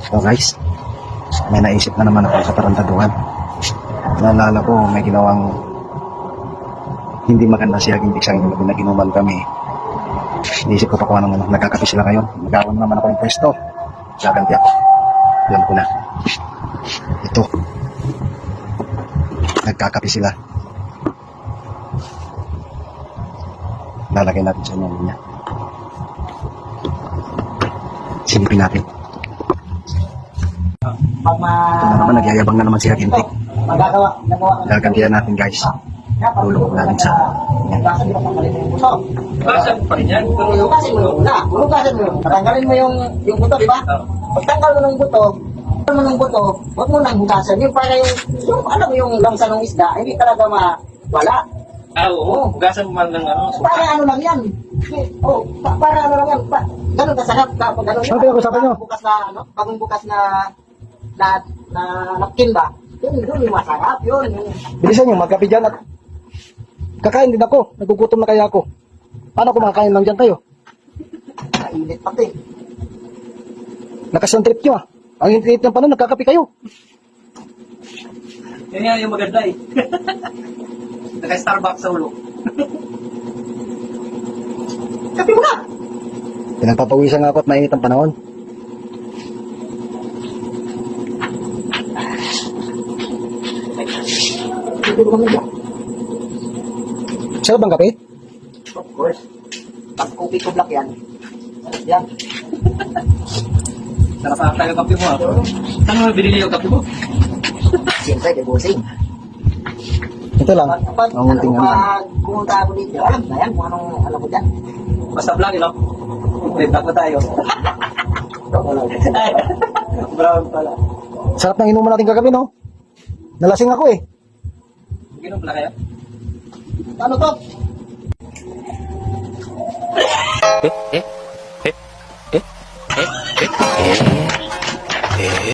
So guys, may naisip na naman ako sa tarantaduhan. Naalala ko may ginawang hindi maganda si Agintik sa inyo na ginuman kami. Naisip ko pa kung anong nagkakapi sila ngayon. Nagawa naman ako ng pwesto. Gaganti ako. Yan ko na. Ito. Nagkakapi sila. Lalagay natin sa inyo niya. Silipin natin. Pag Ito na naman, nagyayabang na naman si Agintik. magagawa, Gagantihan natin guys. Lulubog natin sa yan. Basan pa rin yan. Hugasin mo yung una. Hugasin mo yung patanggalin mo yung buto, di ba? Pagtanggal mo ng buto, huwag mo nang hugasan. Yung para yung alam mo yung lamsa ng isda, hindi talaga mawala. Oo. Hugasan mo man ng ano. Para ano lang yan. Para ano lang yan. Ganun kasarap. Kapag ganun Ano pinag-usapan nyo? bukas na, ano? Bagong bukas na napkin ba? Yun yung masarap. Yun. Bilisan nyo, magkapi dyan at kakain din ako. Nagugutom na kaya ako. Paano kumakain lang dyan kayo? Mainit pati. Lakas ng trip nyo ah. Ang init ng paano, nagkakapi kayo. Yan nga yung maganda eh. Naka-Starbucks sa ulo. Kapi mo na! Pinagpapawisan nga ako at mainit ang panahon. Hindi ko naman yan. Sarap bang kape? Of course. Pag kopi ko black yan. Yan. Sarap ata yung kape mo ah. Saan mo binili yung kape mo? Siyempre, debosing. Ito lang. Pag Ang munting ano. pag pumunta ako dito, alam na yan kung anong alam ko dyan. Basta vlog yun, no? May vlog na tayo. Brown pala. Sarap ng inuman natin kagabi no? Nalasing ako eh. Ginom pala kayo? Ano to?